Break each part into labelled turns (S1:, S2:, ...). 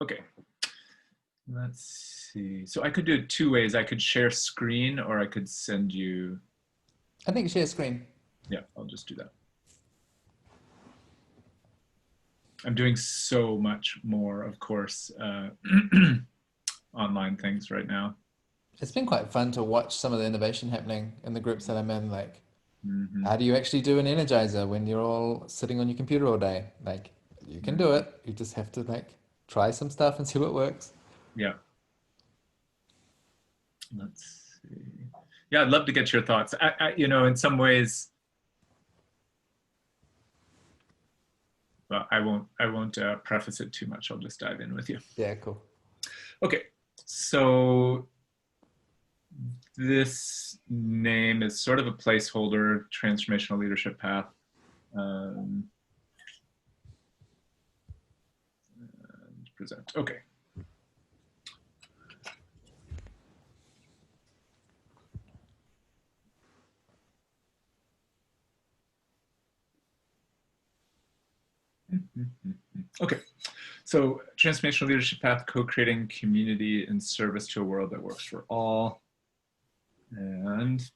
S1: Okay, let's see. So I could do it two ways. I could share screen or I could send you.
S2: I think share screen.
S1: Yeah, I'll just do that. I'm doing so much more, of course, online things right now.
S2: It's been quite fun to watch some of the innovation happening in the groups that I'm in. Like,
S1: Mm-hmm.
S2: how do you actually do an energizer when you're all sitting on your computer all day? Like, you can do it. You just have to like try some stuff and see what works.
S1: Yeah. Let's see. Yeah, I'd love to get your thoughts. In some ways, well, I won't preface it too much. I'll just dive in with you.
S2: Yeah, cool.
S1: Okay, so this name is sort of a placeholder, transformational leadership path. And present. Okay. Okay, so transformational leadership path, co-creating community in service to a world that works for all. And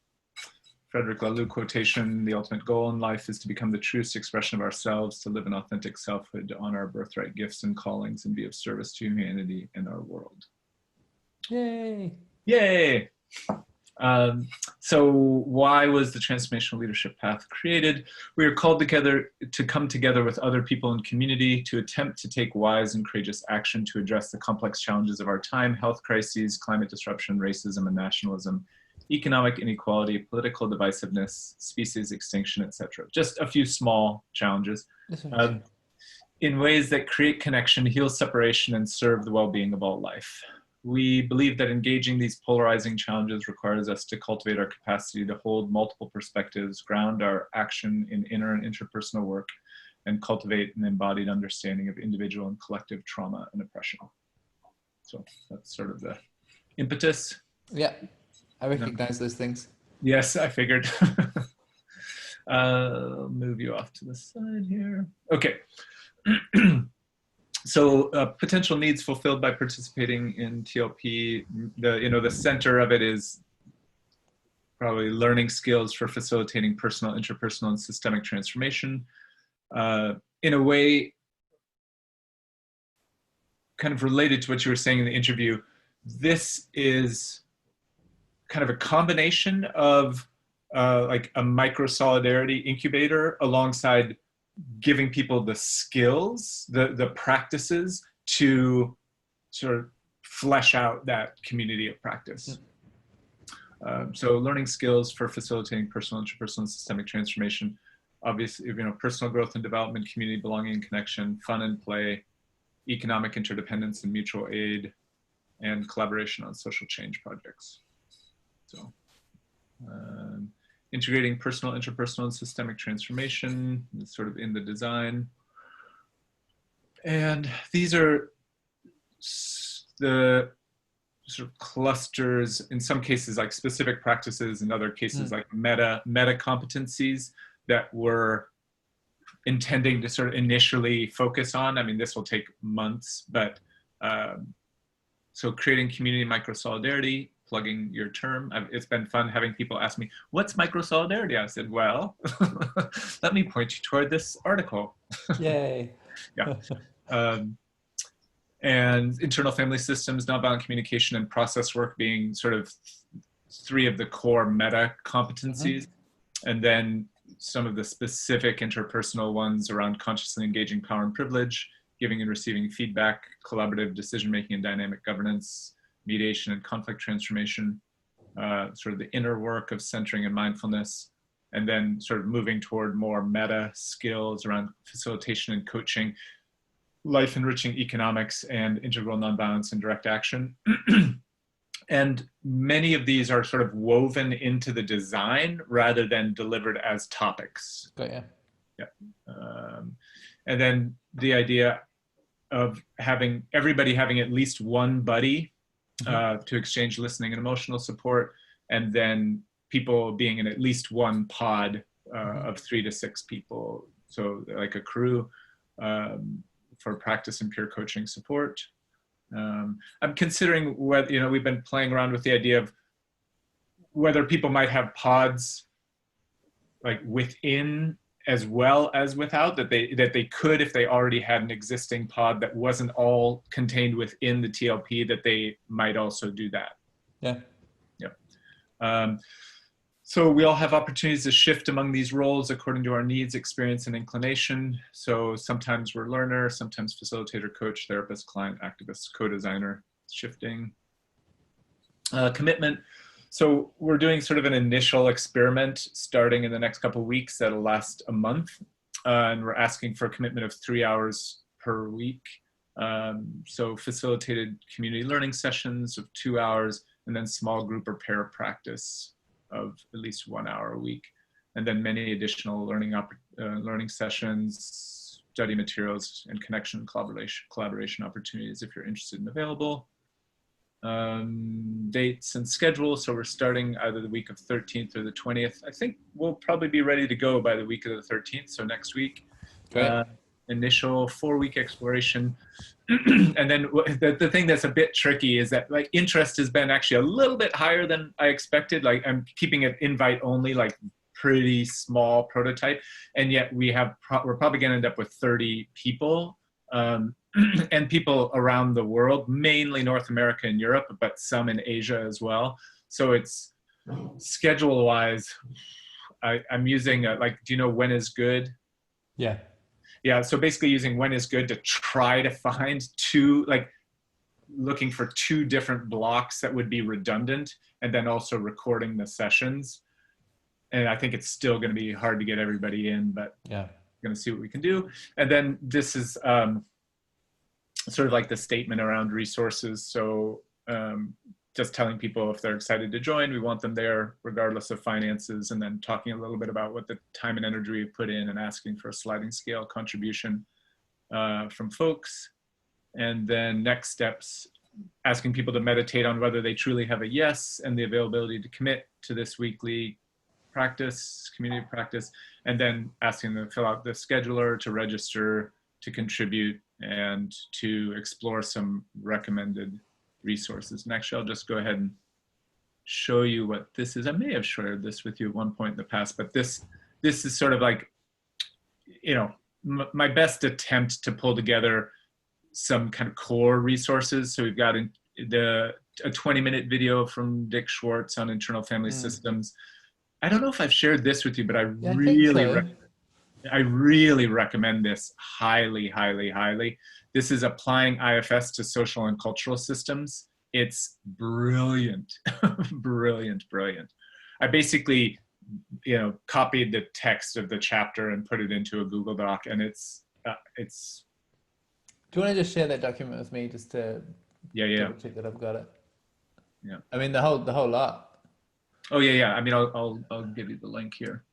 S1: Frederick Laloux quotation, the ultimate goal in life is to become the truest expression of ourselves, to live an authentic selfhood, to honor our birthright gifts and callings, and be of service to humanity and our world.
S2: Yay!
S1: Yay! So why was the transformational leadership path created? We are called together to come together with other people in community to attempt to take wise and courageous action to address the complex challenges of our time: health crises, climate disruption, racism and nationalism, economic inequality, political divisiveness, species extinction, etc. Just a few small challenges in ways that create connection, heal separation, and serve the well-being of all life. We believe that engaging these polarizing challenges requires us to cultivate our capacity to hold multiple perspectives, ground our action in inner and interpersonal work, and cultivate an embodied understanding of individual and collective trauma and oppression. So that's sort of the impetus.
S2: Yeah, I recognize those things.
S1: Yes, I figured. I'll move you off to the side here. Okay. So potential needs fulfilled by participating in TLP, the center of it is probably learning skills for facilitating personal, interpersonal, and systemic transformation. In a way, kind of related to what you were saying in the interview, this is kind of a combination of like a Microsolidarity incubator alongside giving people the skills, the practices to sort of flesh out that community of practice. So learning skills for facilitating personal, interpersonal, and systemic transformation. Obviously, personal growth and development, community belonging and connection, fun and play, economic interdependence and mutual aid, and collaboration on social change projects. So integrating personal, interpersonal, and systemic transformation is sort of in the design. And these are the sort of clusters, in some cases like specific practices, in other cases like meta competencies that we're intending to sort of initially focus on. I mean, this will take months, but so creating community microsolidarity, plugging your term. It's been fun having people ask me, what's microsolidarity? I said, well, let me point you toward this article.
S2: Yay.
S1: Yeah. And internal family systems, nonviolent communication, and process work being sort of three of the core meta competencies. And then some of the specific interpersonal ones around consciously engaging power and privilege, giving and receiving feedback, collaborative decision-making and dynamic governance, mediation and conflict transformation, sort of the inner work of centering and mindfulness, and then sort of moving toward more meta skills around facilitation and coaching, life enriching economics, and integral nonviolence and direct action. And many of these are sort of woven into the design rather than delivered as topics.
S2: Got
S1: Yeah. And then the idea of having everybody having at least one buddy to exchange listening and emotional support, and then people being in at least one pod of 3 to 6 people. So like a crew for practice and peer coaching support. I'm considering whether, we've been playing around with the idea of whether people might have pods like within as well as without, that they could, if they already had an existing pod that wasn't all contained within the TLP, that they might also do that.
S2: Yeah.
S1: Yep. So we all have opportunities to shift among these roles according to our needs, experience, and inclination. So sometimes we're learner, sometimes facilitator, coach, therapist, client, activist, co-designer, shifting. Commitment. So we're doing sort of an initial experiment starting in the next couple of weeks that'll last a month. And we're asking for a commitment of 3 hours per week. So facilitated community learning sessions of 2 hours, and then small group or pair practice of at least 1 hour a week. And then many additional learning sessions, study materials, and connection collaboration opportunities if you're interested and available. Dates and schedule. So we're starting either the week of 13th or the 20th. I think we'll probably be ready to go by the week of the 13th. So next week.
S2: Great.
S1: Initial 4-week exploration. And then the thing that's a bit tricky is that like interest has been actually a little bit higher than I expected. Like I'm keeping it invite only, like pretty small prototype. And yet we're probably going to end up with 30 people. And people around the world, mainly North America and Europe, but some in Asia as well. So it's schedule-wise, I'm using do you know When Is Good?
S2: Yeah.
S1: Yeah, so basically using When Is Good to try to find looking for 2 different blocks that would be redundant, and then also recording the sessions. And I think it's still going to be hard to get everybody in, but
S2: yeah,
S1: going to see what we can do. And then this is sort of like the statement around resources. So just telling people if they're excited to join, we want them there regardless of finances, and then talking a little bit about what the time and energy we put in, and asking for a sliding scale contribution from folks. And then next steps, asking people to meditate on whether they truly have a yes and the availability to commit to this weekly practice, community practice, and then asking them to fill out the scheduler, to register, to contribute, and to explore some recommended resources. And actually, I'll just go ahead and show you what this is. I may have shared this with you at one point in the past, but this is sort of like, my best attempt to pull together some kind of core resources. So we've got a 20-minute video from Dick Schwartz on internal family systems. I don't know if I've shared this with you, but I really recommend this highly, highly, highly. This is Applying IFS to Social and Cultural Systems. It's brilliant, brilliant, brilliant. I basically, copied the text of the chapter and put it into a Google Doc, and it's.
S2: Do you want to just share that document with me, just to double check that I've got it?
S1: Yeah.
S2: I mean the whole lot.
S1: Oh yeah. I mean, I'll give you the link here.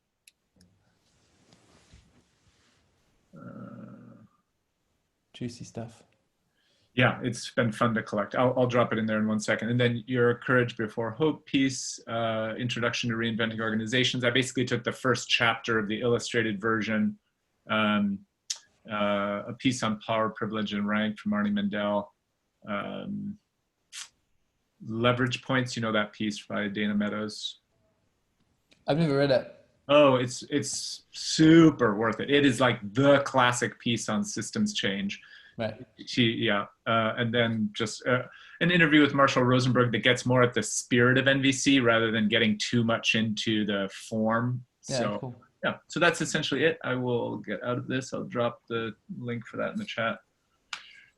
S2: Juicy stuff.
S1: Yeah, it's been fun to collect. I'll drop it in there in 1 second. And then your Courage Before Hope piece, Introduction to Reinventing Organizations. I basically took the first chapter of the illustrated version, a piece on power, privilege, and rank from Arnie Mendel. Leverage Points, that piece by Dana Meadows.
S2: I've never read it.
S1: Oh, it's super worth it. It is like the classic piece on systems change.
S2: Right.
S1: And then just an interview with Marshall Rosenberg that gets more at the spirit of NVC rather than getting too much into the form.
S2: Yeah, cool.
S1: Yeah, so that's essentially it. I will get out of this. I'll drop the link for that in the chat.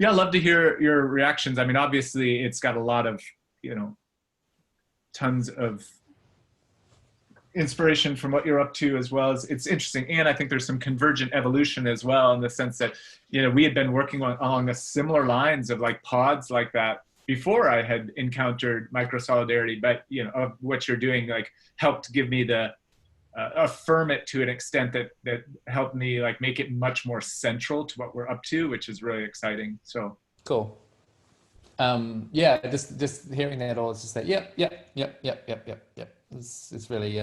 S1: Yeah, I'd love to hear your reactions. I mean, obviously it's got a lot of, tons of inspiration from what you're up to, as well as it's interesting. And I think there's some convergent evolution as well, in the sense that, we had been working along the similar lines of like pods like that before I had encountered Microsolidarity, but, of what you're doing, like helped give me the, affirm it to an extent that helped me like make it much more central to what we're up to, which is really exciting. So
S2: cool. Yeah, just hearing that all, it's just like, yep. It's really,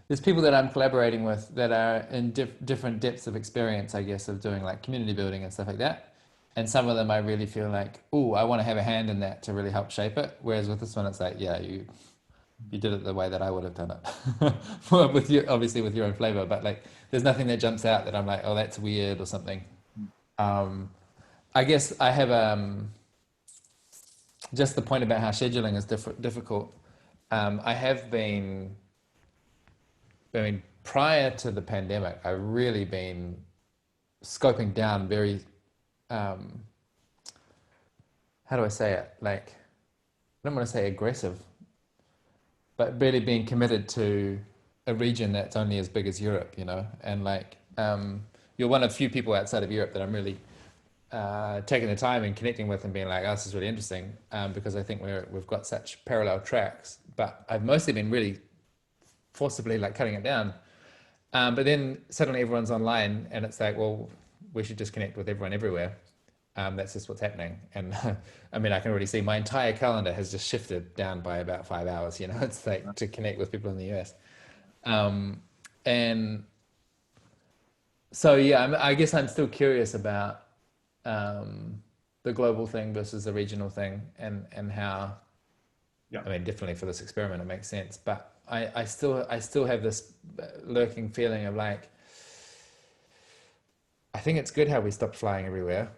S2: there's people that I'm collaborating with that are in different depths of experience, I guess, of doing like community building and stuff like that. And some of them I really feel like, oh, I want to have a hand in that to really help shape it. Whereas with this one, it's like, yeah, you did it the way that I would have done it. Well, with you, obviously with your own flavor, but like, there's nothing that jumps out that I'm like, oh, that's weird or something. Um, I guess I have just the point about how scheduling is difficult. I have been, I mean, prior to the pandemic, I've really been scoping down very, um, how do I say it? Like, I don't want to say aggressive, but really being committed to a region that's only as big as Europe, you know, and like, you're one of the few people outside of Europe that I'm really taking the time and connecting with and being like, oh, this is really interesting, because I think we've got such parallel tracks. But I've mostly been really forcibly like cutting it down. But then suddenly everyone's online and it's like, well, we should just connect with everyone everywhere. That's just what's happening. And I mean, I can already see my entire calendar has just shifted down by about 5 hours, you know, it's like to connect with people in the US. And so, yeah, I guess I'm still curious about the global thing versus the regional thing, and how,
S1: Yeah.
S2: I mean, definitely for this experiment, it makes sense. But I still have this lurking feeling of like, I think it's good how we stopped flying everywhere.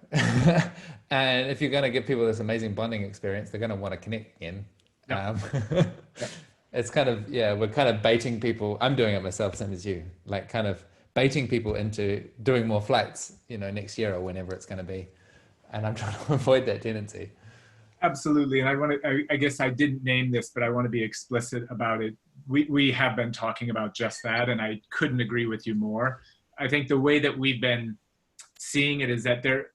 S2: And if you're going to give people this amazing bonding experience, they're going to want to connect again.
S1: Yeah.
S2: Um,
S1: Yeah.
S2: it's kind of, yeah, we're kind of baiting people. I'm doing it myself, same as you, like kind of baiting people into doing more flights, you know, next year or whenever it's going to be. And I'm trying to avoid that tendency.
S1: Absolutely. And I guess I didn't name this, but I want to be explicit about it. We have been talking about just that, and I couldn't agree with you more. I think the way that we've been seeing it is that there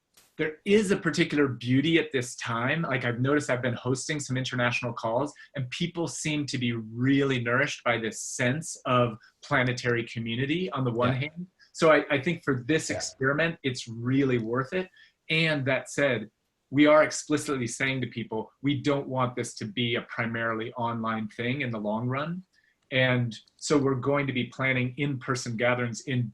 S1: is a particular beauty at this time. Like I've noticed I've been hosting some international calls and people seem to be really nourished by this sense of planetary community on the one
S2: Yeah.
S1: hand. So I think for this
S2: Yeah.
S1: experiment, it's really worth it. And that said, we are explicitly saying to people, we don't want this to be a primarily online thing in the long run. And so we're going to be planning in-person gatherings in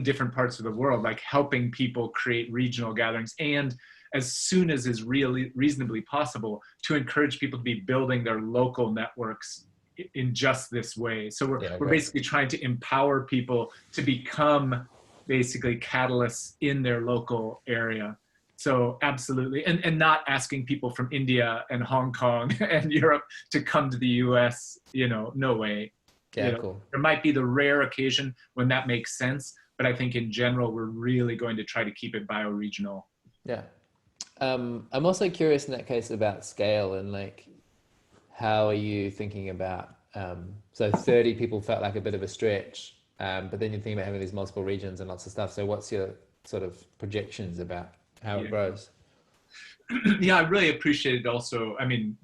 S1: different parts of the world, like helping people create regional gatherings, and as soon as is really reasonably possible, to encourage people to be building their local networks in just this way. So
S2: Yeah,
S1: we're
S2: great.
S1: basically trying to empower people to become basically catalysts in their local area. So absolutely, and not asking people from India and Hong Kong and Europe to come to the US, you know, no way. You
S2: Yeah,
S1: know,
S2: cool.
S1: there might be the rare occasion when that makes sense, but I think in general, we're really going to try to keep it bioregional.
S2: Yeah. I'm also curious in that case about scale and like, how are you thinking about, so 30 people felt like a bit of a stretch, but then you're thinking about having these multiple regions and lots of stuff. So what's your sort of projections about how it
S1: Yeah.
S2: grows?
S1: Yeah, I really appreciated also, I mean,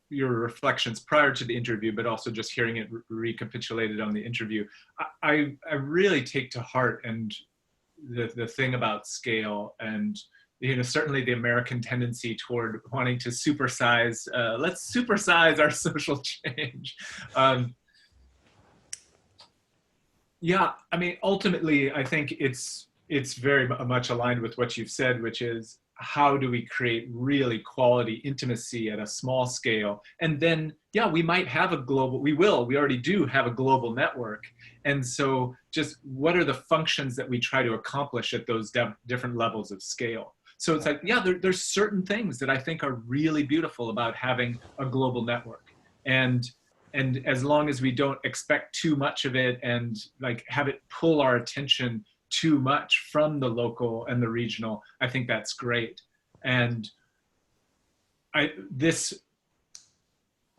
S1: your reflections prior to the interview, but also just hearing it recapitulated on the interview. I really take to heart and the thing about scale, and you know, certainly the American tendency toward wanting to supersize, let's supersize our social change. Um, yeah, I mean, ultimately, I think it's very much aligned with what you've said, which is how do we create really quality intimacy at a small scale? And then, yeah, we might have a global, we already do have a global network. And so just what are the functions that we try to accomplish at those different levels of scale? So it's like, yeah, there's certain things that I think are really beautiful about having a global network. And as long as we don't expect too much of it and like have it pull our attention too much from the local and the regional, I think that's great. And this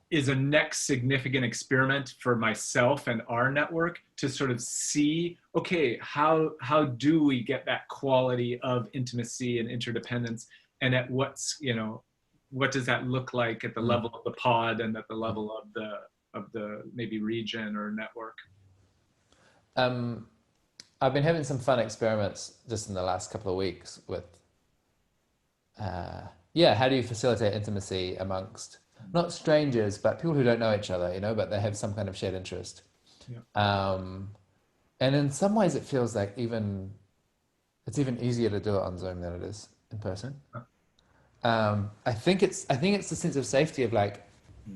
S1: is a next significant experiment for myself and our network to sort of see, okay, how do we get that quality of intimacy and interdependence, and at what's, you know, what does that look like at the
S2: Mm.
S1: level of the pod and at the level of the maybe region or network.
S2: Um, I've been having some fun experiments just in the last couple of weeks with, yeah, how do you facilitate intimacy amongst not strangers, but people who don't know each other, you know, but they have some kind of shared interest.
S1: Yeah.
S2: And in some ways it feels like it's even easier to do it on Zoom than it is in person. I think it's the sense of safety of like,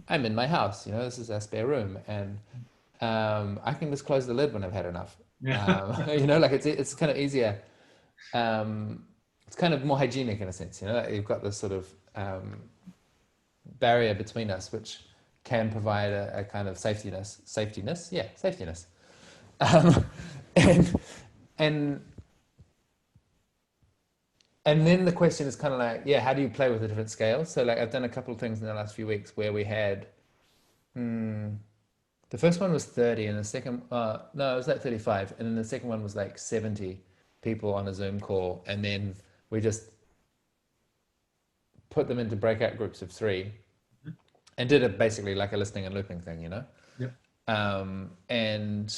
S2: I'm in my house, you know, this is our spare room, and I can just close the lid when I've had enough.
S1: Yeah.
S2: You know, like it's kind of easier. It's kind of more hygienic in a sense, you know, like you've got this sort of barrier between us, which can provide a kind of safetiness, yeah, safetiness. Um, and and and then the question is kind of like, yeah, how do you play with the different scales? So like I've done a couple of things in the last few weeks where we had, the first one was 30 and the second, no, it was like 35. And then the second one was like 70 people on a Zoom call. And then we just put them into breakout groups of 3 and did it basically like a listening and looping thing, you know?
S1: Yeah.
S2: And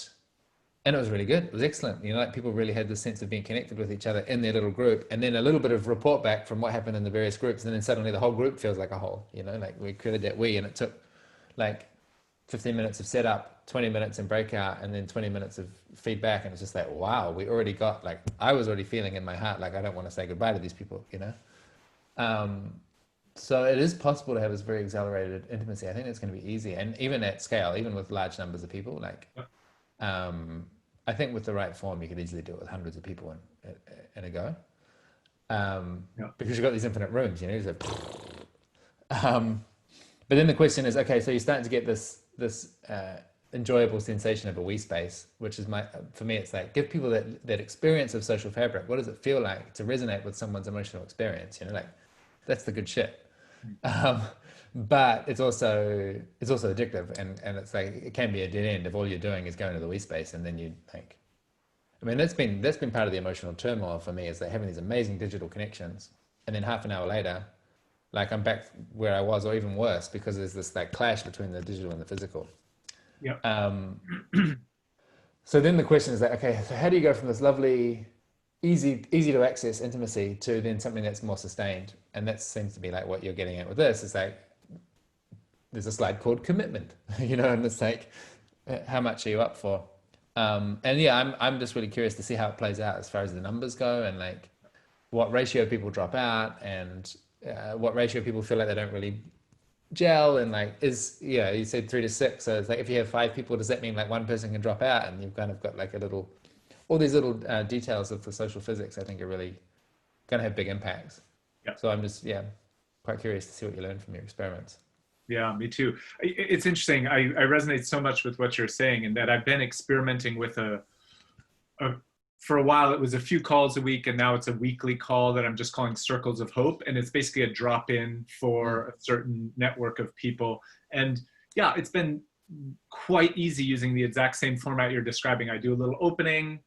S2: it was really good. It was excellent. You know, like people really had the sense of being connected with each other in their little group, and then a little bit of report back from what happened in the various groups, and then suddenly the whole group feels like a whole. You know, like we created that and it took like 15 minutes of setup, 20 minutes in breakout, and then 20 minutes of feedback, and it's just like, wow, we already got like I was already feeling in my heart like I don't want to say goodbye to these people. You know. So it is possible to have this very accelerated intimacy. I think it's going to be easy, and even at scale, even with large numbers of people, like. I think with the right form, you could easily do it with hundreds of people in a go, because you've got these infinite rooms, you know. So, but then the question is, okay, so you're starting to get this enjoyable sensation of a we space, which is for me, it's like give people that experience of social fabric. What does it feel like to resonate with someone's emotional experience? You know, like that's the good shit. But it's also addictive, and it's like it can be a dead end if all you're doing is going to the we space, and then you like, I mean, that's been part of the emotional turmoil for me, is that having these amazing digital connections, and then half an hour later, like I'm back where I was, or even worse, because there's this like clash between the digital and the physical.
S1: Yeah.
S2: So then the question is like, okay, so how do you go from this lovely, easy to access intimacy to then something that's more sustained? And that seems to be like what you're getting at with this. Is like there's a slide called commitment, you know, and it's like how much are you up for? And yeah, I'm just really curious to see how it plays out as far as the numbers go, and like what ratio of people drop out, and what ratio of people feel like they don't really gel, and like you said 3 to 6, so it's like if you have 5 people, does that mean like one person can drop out, and you've kind of got like all these little details of the social physics, I think are really going to have big impacts.
S1: Yeah.
S2: So I'm just quite curious to see what you learn from your experiments.
S1: Yeah, me too. It's interesting. I resonate so much with what you're saying, in that I've been experimenting with for a while, it was a few calls a week, and now it's a weekly call that I'm just calling Circles of Hope. And it's basically a drop-in for a certain network of people. And yeah, it's been quite easy using the exact same format you're describing. I do a little opening.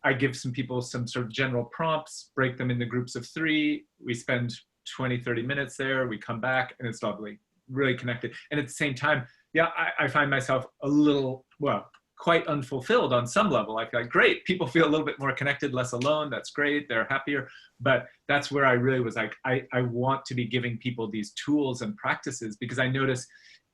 S1: I give some people some sort of general prompts, break them into groups of 3. We spend 20, 30 minutes there. We come back, and it's lovely, really connected. And at the same time, yeah, I find myself a little, quite unfulfilled on some level. I feel like, great, people feel a little bit more connected, less alone. That's great. They're happier. But that's where I really was like, I want to be giving people these tools and practices, because I notice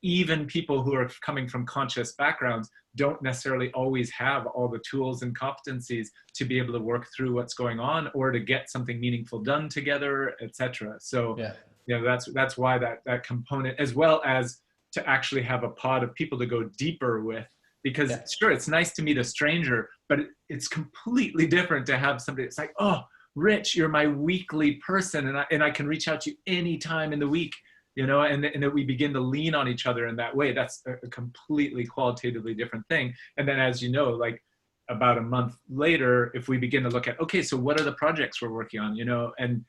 S1: even people who are coming from conscious backgrounds don't necessarily always have all the tools and competencies to be able to work through what's going on, or to get something meaningful done together, etc. So that's why that component, as well as to actually have a pod of people to go deeper with. Because sure, it's nice to meet a stranger, but it's completely different to have somebody that's like, oh, Rich, you're my weekly person, and I can reach out to you anytime in the week, you know, and that we begin to lean on each other in that way. That's a completely qualitatively different thing. And then, as you know, like about a month later, if we begin to look at, okay, so what are the projects we're working on, you know, and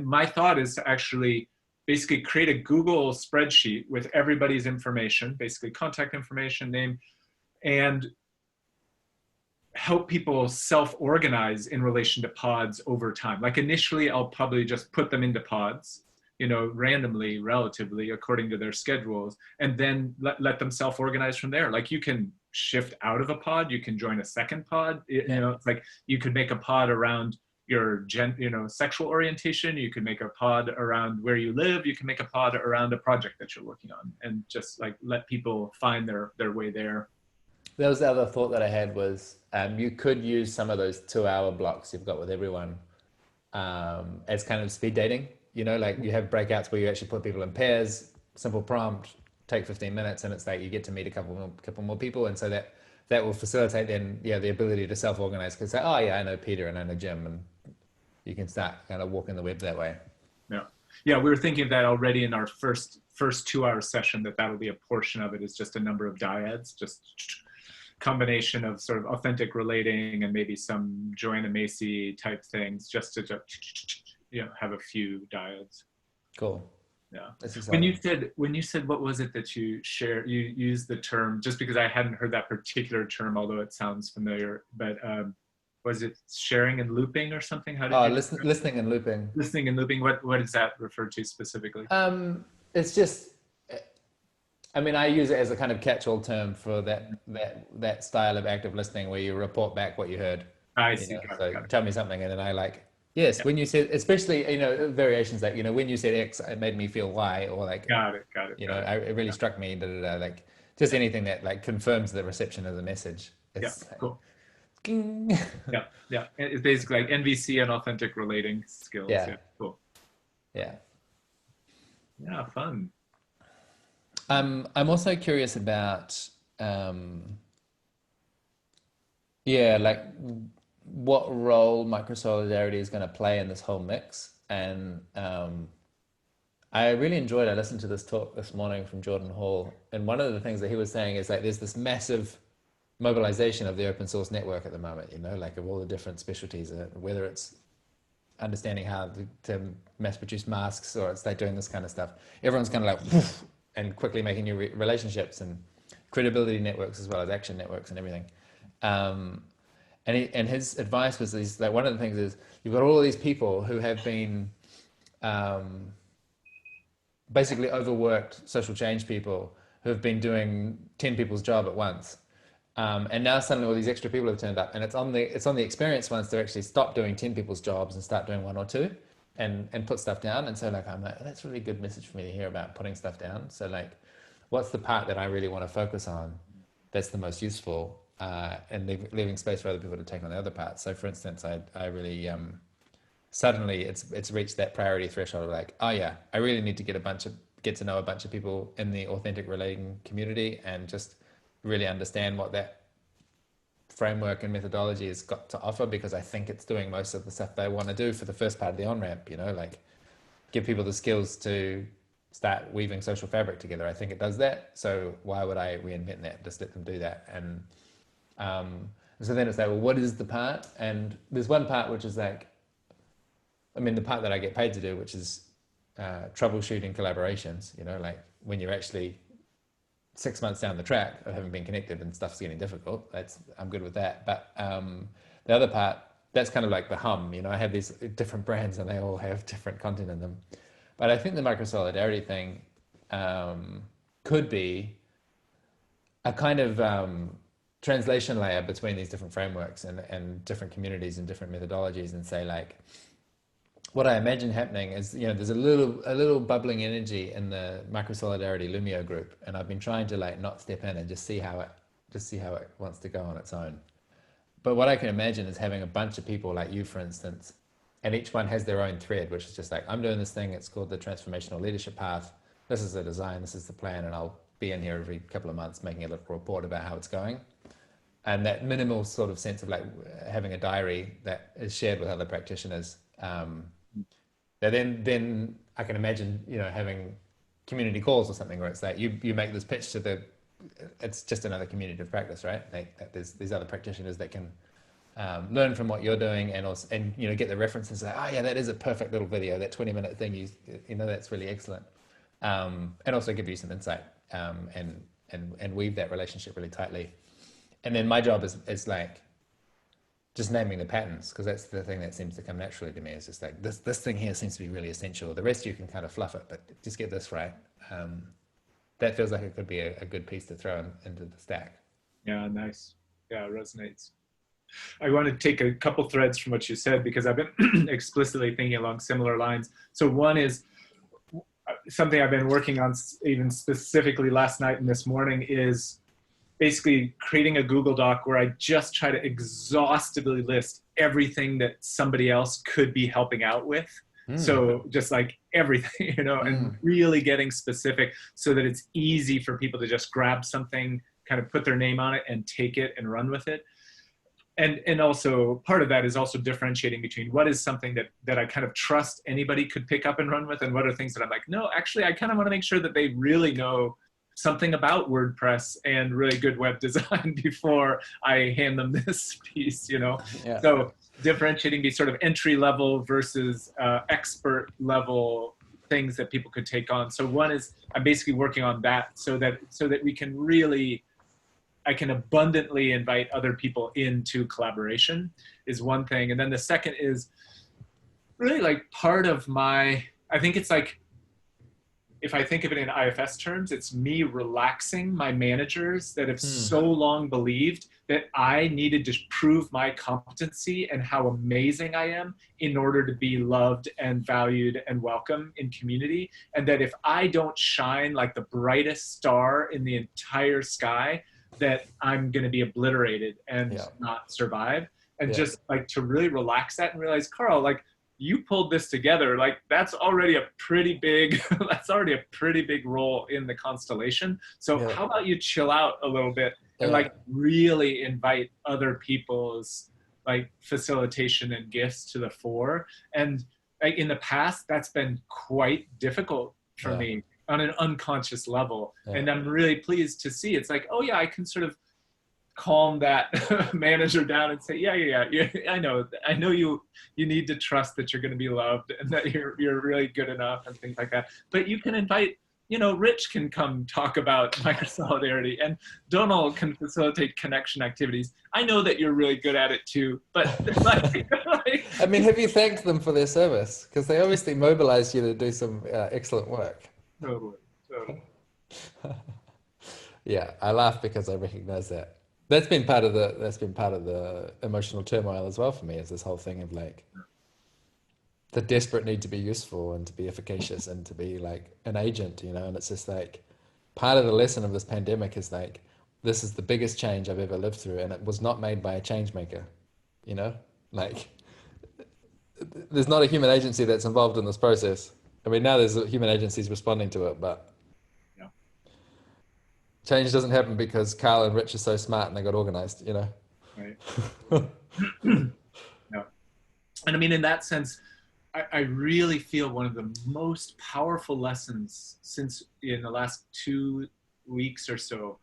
S1: my thought is to actually basically create a Google spreadsheet with everybody's information, basically contact information, name, and help people self-organize in relation to pods over time. Like initially, I'll probably just put them into pods, you know, randomly, relatively, according to their schedules, and then let them self-organize from there. Like you can shift out of a pod, you can join a second pod. You know, it's like you could make a pod around your sexual orientation. You could make a pod around where you live. You can make a pod around a project that you're working on, and just like let people find their way there.
S2: There was the other thought that I had was you could use some of those 2-hour blocks you've got with everyone as kind of speed dating. You know, like you have breakouts where you actually put people in pairs, simple prompt, take 15 minutes, and it's like you get to meet a couple more people, and so that will facilitate then the ability to self-organize, because oh yeah, I know Peter and I know Jim, and you can start kind of walking the web that way.
S1: Yeah, we were thinking of that already in our first 2-hour session, that'll be a portion of it is just a number of dyads, just combination of sort of authentic relating and maybe some Joanna Macy type things, just to have a few dyads.
S2: Cool.
S1: Yeah.
S2: That's
S1: when you said what was it that you shared, you used the term, just because I hadn't heard that particular term, although it sounds familiar, but was it sharing and looping or something? How did you
S2: listening and looping.
S1: Listening and looping. What does that refer to specifically?
S2: It's just, I mean, I use it as a kind of catch-all term for that style of active listening where you report back what you heard.
S1: I see.
S2: So tell me something, and then I like, yes, when you said, especially, variations like, when you said X, it made me feel Y, or like,
S1: got it.
S2: It really struck me, like just anything that like confirms the reception of the message. It's
S1: cool.
S2: Like,
S1: yeah. It's basically like NVC and authentic relating skills. Yeah, cool.
S2: Yeah,
S1: fun.
S2: I'm also curious about, like what role Microsolidarity is going to play in this whole mix. And I really enjoyed, I listened to this talk this morning from Jordan Hall, and one of the things that he was saying is like there's this massive mobilization of the open source network at the moment, like of all the different specialties, whether it's understanding how to mass produce masks, or it's like doing this kind of stuff. Everyone's kind of like whoosh, and quickly making new relationships and credibility networks as well as action networks and everything. And his advice was like one of the things is you've got all of these people who have been basically overworked social change people who have been doing 10 people's job at once. And now suddenly all these extra people have turned up, and it's on the experienced ones to actually stop doing 10 people's jobs and start doing 1 or 2 and put stuff down. And so like, I'm like, that's a really good message for me to hear about putting stuff down. So like, what's the part that I really want to focus on that's the most useful, and leaving space for other people to take on the other parts. So for instance, I really, suddenly it's reached that priority threshold of like, oh yeah, I really need to get to know a bunch of people in the authentic relating community and just really understand what that framework and methodology has got to offer, because I think it's doing most of the stuff they want to do for the first part of the on-ramp, like give people the skills to start weaving social fabric together. I think it does that. So why would I reinvent that? Just let them do that. And so then it's like, well, what is the part? And there's one part which is like, the part that I get paid to do, which is troubleshooting collaborations, like when you're actually 6 months down the track of having been connected and stuff's getting difficult, I'm good with that. But the other part, that's kind of like the hum, I have these different brands and they all have different content in them. But I think the Microsolidarity thing could be a kind of translation layer between these different frameworks and different communities and different methodologies, and say like, what I imagine happening is, there's a little bubbling energy in the Microsolidarity Lumio group, and I've been trying to like not step in and just see how it wants to go on its own. But what I can imagine is having a bunch of people like you, for instance, and each one has their own thread, which is just like, I'm doing this thing, it's called the Transformational Leadership Path. This is the design, this is the plan, and I'll be in here every couple of months making a little report about how it's going. And that minimal sort of sense of like having a diary that is shared with other practitioners. Then I can imagine, having community calls or something where it's like you make this pitch to it's just another community of practice, right? Like there's these other practitioners that can learn from what you're doing and also, get the references. Like, oh yeah, that is a perfect little video. That 20-minute thing, that's really excellent. And also give you some insight and weave that relationship really tightly. And then my job is like just naming the patterns, because that's the thing that seems to come naturally to me. It's just like this thing here seems to be really essential. The rest you can kind of fluff it, but just get this right. That feels like it could be a good piece to throw into the stack.
S1: Yeah, nice. Yeah, it resonates. I want to take a couple threads from what you said, because I've been explicitly thinking along similar lines. So one is something I've been working on even specifically last night and this morning is basically creating a Google Doc where I just try to exhaustively list everything that somebody else could be helping out with. So just like everything, and really getting specific so that it's easy for people to just grab something, kind of put their name on it and take it and run with it. And also part of that is also differentiating between what is something that I kind of trust anybody could pick up and run with, and what are things that I'm like, no, actually, I kind of want to make sure that they really know something about WordPress and really good web design before I hand them this piece,
S2: Yeah.
S1: So differentiating the sort of entry level versus expert level things that people could take on. So one is I'm basically working on that so that we can really, I can abundantly invite other people into collaboration is one thing. And then the second is really like part of I think it's like, if I think of it in IFS terms, it's me relaxing my managers that have so long believed that I needed to prove my competency and how amazing I am in order to be loved and valued and welcome in community. And that if I don't shine like the brightest star in the entire sky, that I'm going to be obliterated and not survive. And just like to really relax that and realize, Karl, like, you pulled this together, like that's already a pretty big role in the constellation. So how about you chill out a little bit and like really invite other people's like facilitation and gifts to the fore. And like in the past, that's been quite difficult for me on an unconscious level. And I'm really pleased to see it's like, oh yeah, I can sort of calm that manager down and say, yeah, I know you need to trust that you're going to be loved and that you're really good enough and things like that. But you can invite, Rich can come talk about Microsolidarity, and Donald can facilitate connection activities. I know that you're really good at it too, but
S2: I mean, have you thanked them for their service? Because they obviously mobilized you to do some excellent work.
S1: Totally.
S2: Yeah, I laugh because I recognize that. That's been part of the emotional turmoil as well for me, is this whole thing of like the desperate need to be useful and to be efficacious and to be like an agent, and it's just like part of the lesson of this pandemic is like, this is the biggest change I've ever lived through, and it was not made by a change maker, like there's not a human agency that's involved in this process. I mean, now there's human agencies responding to it, but change doesn't happen because Karl and Rich are so smart and they got organized,
S1: Right. And I mean, in that sense, I really feel one of the most powerful lessons since in the last 2 weeks or so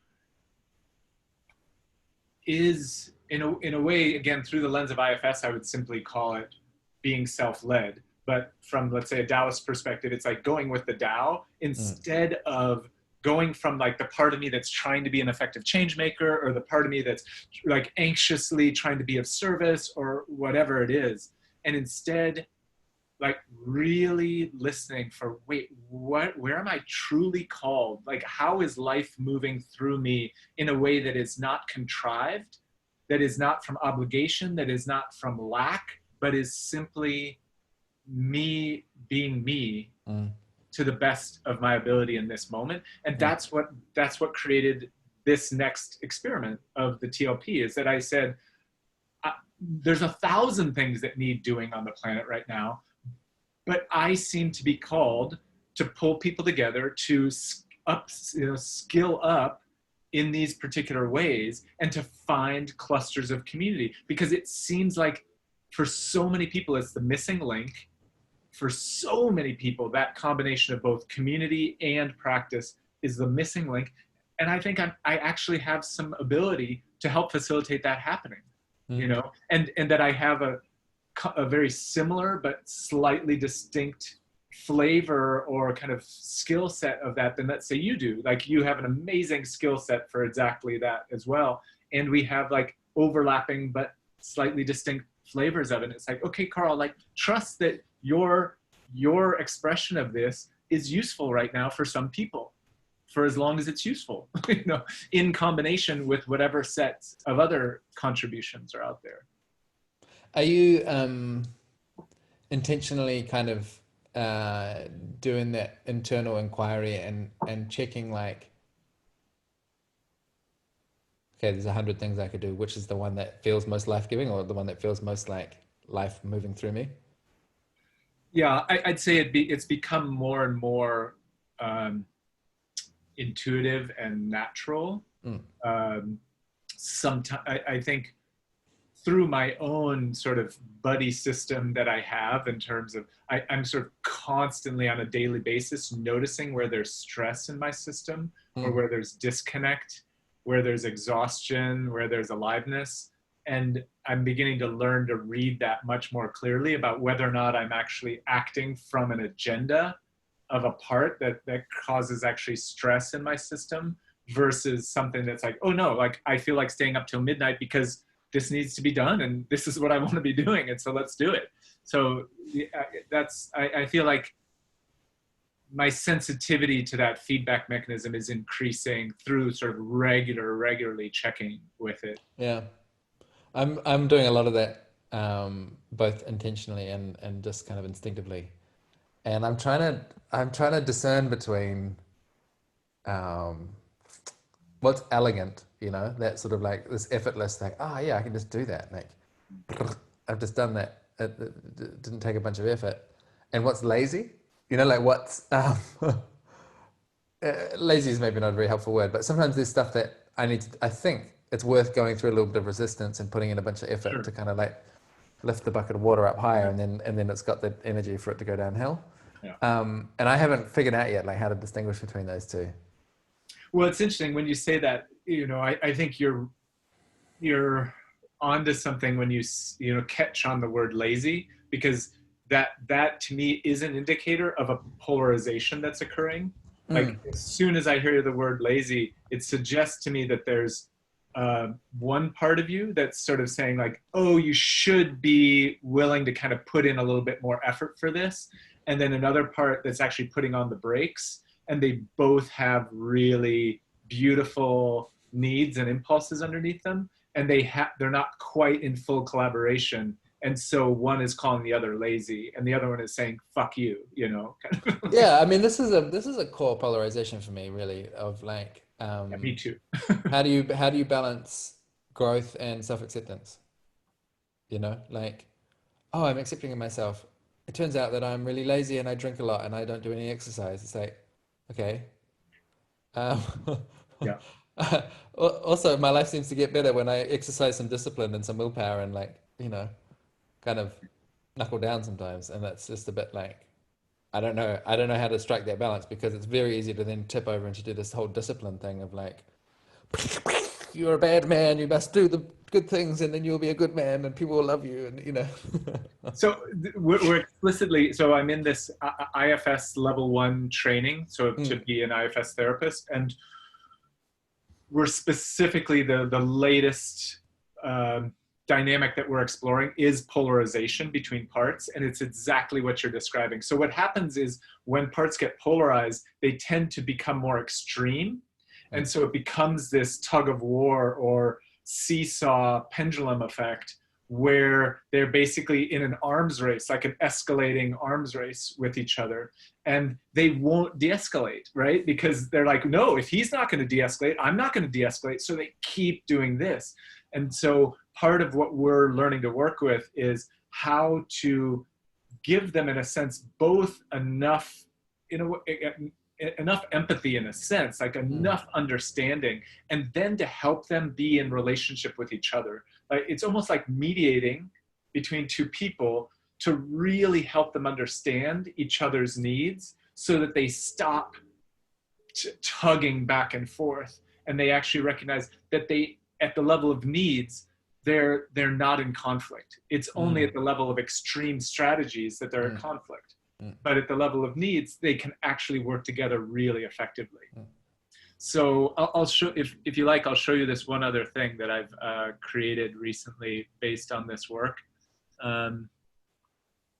S1: is in a way, again, through the lens of IFS, I would simply call it being self-led. But from, let's say, a Taoist perspective, it's like going with the Tao instead of going from like the part of me that's trying to be an effective change maker, or the part of me that's like anxiously trying to be of service or whatever it is. And instead, like really listening for, wait, where am I truly called? Like, how is life moving through me in a way that is not contrived, that is not from obligation, that is not from lack, but is simply me being me to the best of my ability in this moment. And that's what created this next experiment of the TLP, is that I said, there's 1,000 things that need doing on the planet right now, but I seem to be called to pull people together to skill up in these particular ways and to find clusters of community, because it seems like for so many people, it's the missing link. For so many people, that combination of both community and practice is the missing link. And I think I actually have some ability to help facilitate that happening, and that I have a very similar but slightly distinct flavor or kind of skill set of that than, let's say, you do. Like, you have an amazing skill set for exactly that as well. And we have like overlapping but slightly distinct flavors of it. It's like, okay, Karl, like, trust that your expression of this is useful right now for some people, for as long as it's useful, in combination with whatever sets of other contributions are out there.
S2: Are you intentionally kind of doing that internal inquiry and checking, like, okay, there's 100 things I could do. Which is the one that feels most life-giving, or the one that feels most like life moving through me?
S1: Yeah, I'd say it's become more and more um, intuitive and natural.
S2: Mm.
S1: Sometimes I think through my own sort of buddy system that I have in terms of I'm sort of constantly on a daily basis noticing where there's stress in my system or
S2: Mm.
S1: where there's disconnect, where there's exhaustion, where there's aliveness. And I'm beginning to learn to read that much more clearly about whether or not I'm actually acting from an agenda of a part that causes actually stress in my system versus something that's like, oh no, like I feel like staying up till midnight because this needs to be done and this is what I want to be doing, and so let's do it. So I feel like my sensitivity to that feedback mechanism is increasing through sort of regularly checking with it.
S2: Yeah. I'm doing a lot of that, both intentionally and just kind of instinctively. And I'm trying to discern between um, what's elegant, that sort of like this effortless, like, oh yeah, I can just do that. Like, I've just done that. It didn't take a bunch of effort. And what's lazy, like what's lazy is maybe not a very helpful word, but sometimes there's stuff that I think it's worth going through a little bit of resistance and putting in a bunch of effort
S1: Sure.
S2: to kind of like lift the bucket of water up higher,
S1: Yeah.
S2: and then it's got the energy for it to go downhill.
S1: Yeah.
S2: And I haven't figured out yet like how to distinguish between those two.
S1: Well, it's interesting when you say that. I think you're onto something when you catch on the word lazy, because that to me is an indicator of a polarization that's occurring. Like
S2: Mm.
S1: as soon as I hear the word lazy, it suggests to me that there's one part of you that's sort of saying like, oh, you should be willing to kind of put in a little bit more effort for this, and then another part that's actually putting on the brakes, and they both have really beautiful needs and impulses underneath them, and they're not quite in full collaboration, and so one is calling the other lazy and the other one is saying fuck you, kind of.
S2: Yeah, I mean, this is a core polarization for me, really, of like,
S1: Yeah, me too.
S2: how do you balance growth and self-acceptance? Like, oh, I'm accepting of myself. It turns out that I'm really lazy and I drink a lot and I don't do any exercise. It's like, okay. Um,
S1: Yeah.
S2: Also, my life seems to get better when I exercise some discipline and some willpower and like, kind of knuckle down sometimes. And that's just a bit like, I don't know. I don't know how to strike that balance, because it's very easy to then tip over into do this whole discipline thing of like, you're a bad man, you must do the good things and then you'll be a good man and people will love you, and.
S1: So we're explicitly, so I'm in this IFS level 1 training, so to
S2: Mm.
S1: be an IFS therapist, and we're specifically the latest dynamic that we're exploring is polarization between parts, and it's exactly what you're describing. So what happens is when parts get polarized, they tend to become more extreme, and
S2: Mm.
S1: so it becomes this tug of war or seesaw pendulum effect, where they're basically in an arms race, like an escalating arms race with each other, and they won't de-escalate, right? Because they're like, no, if he's not going to de-escalate, I'm not going to de-escalate. So they keep doing this. And so part of what we're learning to work with is how to give them, in a sense, both enough, enough empathy, in a sense, like
S2: Mm.
S1: enough understanding, and then to help them be in relationship with each other. Like it's almost like mediating between two people to really help them understand each other's needs, so that they stop tugging back and forth, and they actually recognize that they, at the level of needs, they're not in conflict. It's only
S2: Mm.
S1: at the level of extreme strategies that they're in
S2: Mm.
S1: conflict.
S2: Mm.
S1: But at the level of needs, they can actually work together really effectively.
S2: Mm.
S1: So I'll show, if you like, I'll show you this one other thing that I've created recently based on this work. Um,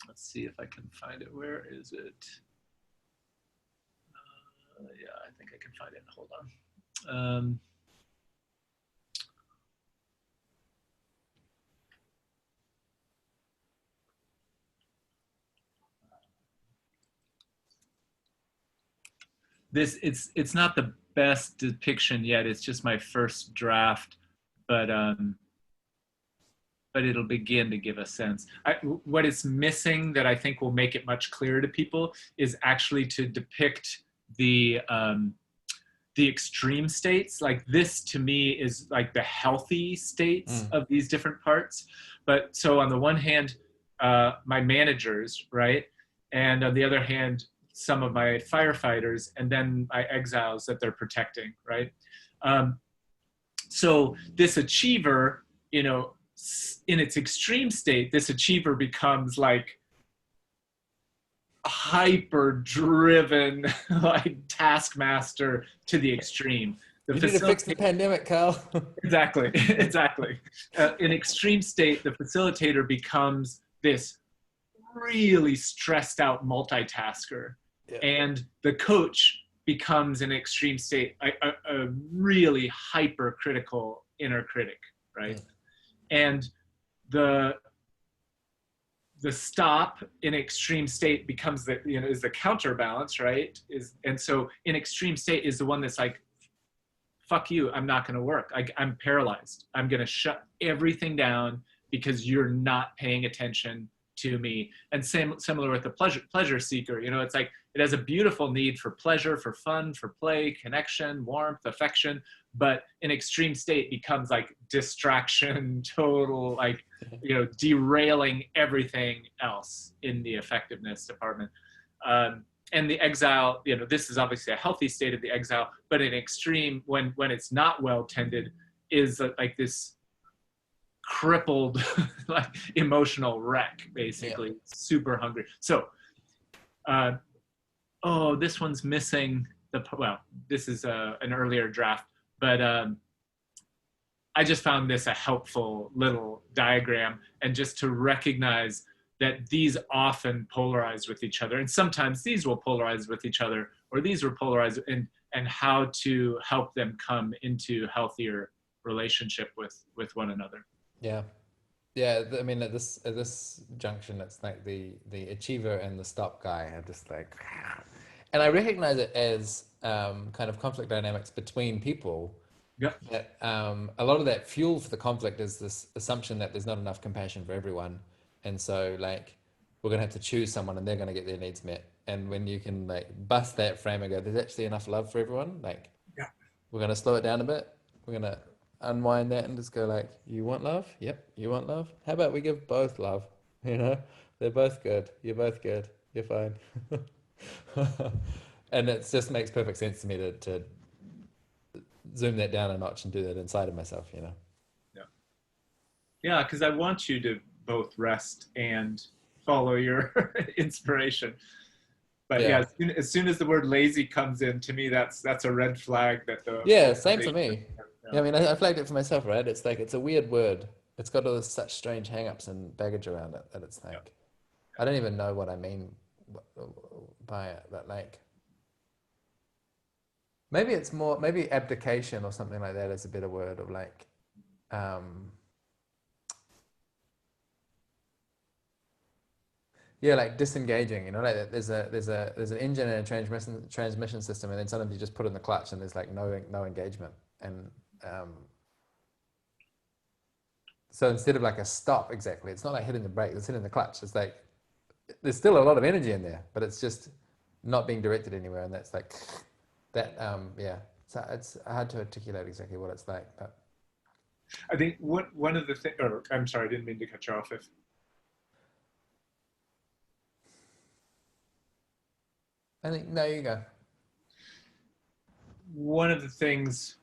S1: let's see if I can find it. Where is it? Yeah, I think I can find it. Hold on. It's not the best depiction yet. It's just my first draft but it'll begin to give a sense. What is missing that I think will make it much clearer to people is actually to depict the extreme states. Like this to me is like the healthy states of these different parts. But so on the one hand, my managers, right? And on the other hand, some of my firefighters, and then my exiles that they're protecting, right? So this achiever, you know, in its extreme state, this achiever becomes like hyper driven, like taskmaster to the extreme.
S2: You need to fix the pandemic, Karl.
S1: Exactly, exactly. In extreme state, the facilitator becomes this really stressed out multitasker, and the coach becomes an extreme state, a really hypercritical inner critic, right? And the stop in extreme state becomes the, you know, is the counterbalance, right? And so in extreme state is the one that's like, fuck you, I'm not going to work. I'm paralyzed. I'm going to shut everything down because you're not paying attention to me. And similar with the pleasure seeker, you know, it's like it has a beautiful need for pleasure, for fun, for play, connection, warmth, affection, but in extreme state becomes like distraction, total, like, you know, derailing everything else in the effectiveness department. And the exile, you know, this is obviously a healthy state of the exile, but in extreme, when it's not well tended, is like this crippled, like emotional wreck, basically, super hungry. So, oh, this one's missing well, this is an earlier draft, but I just found this a helpful little diagram, and just to recognize that these often polarize with each other, and sometimes these will polarize with each other, or these will polarize, and how to help them come into healthier relationship with one another.
S2: Yeah, I mean, at this junction, it's like the achiever and the stop guy are just like, and I recognize it as kind of conflict dynamics between people.
S1: Yeah.
S2: That a lot of that fuel for the conflict is this assumption that there's not enough compassion for everyone. And so, like, we're gonna have to choose someone, and they're gonna get their needs met. And when you can like bust that frame and go, "There's actually enough love for everyone," like, we're gonna slow it down a bit. We're gonna unwind that and just go like, "You want love? Yep. You want love? How about we give both love? You know, they're both good. You're both good. You're fine." And it just makes perfect sense to me to zoom that down a notch and do that inside of myself. You know.
S1: Yeah, because I want you to both rest and follow your inspiration. But as soon as the word lazy comes in, to me, that's a red flag that the
S2: same for me. Yeah, I mean, I flagged it for myself, right? It's like, it's a weird word. It's got all this such strange hang-ups and baggage around it that it's like, I don't even know what I mean by it, but like, maybe it's more, maybe abdication or something like that is a better word, of like, like disengaging, you know, like there's an engine and a transmission system, and then sometimes you just put in the clutch and there's like no engagement. And so instead of like a stop, exactly, it's not like hitting the brake, it's hitting the clutch. It's like there's still a lot of energy in there, but it's just not being directed anywhere. And that's like that, so it's hard to articulate exactly what it's like. But
S1: I think one of the things, or I'm sorry, I didn't mean to cut you off.
S2: I think, no, you go.
S1: One of the things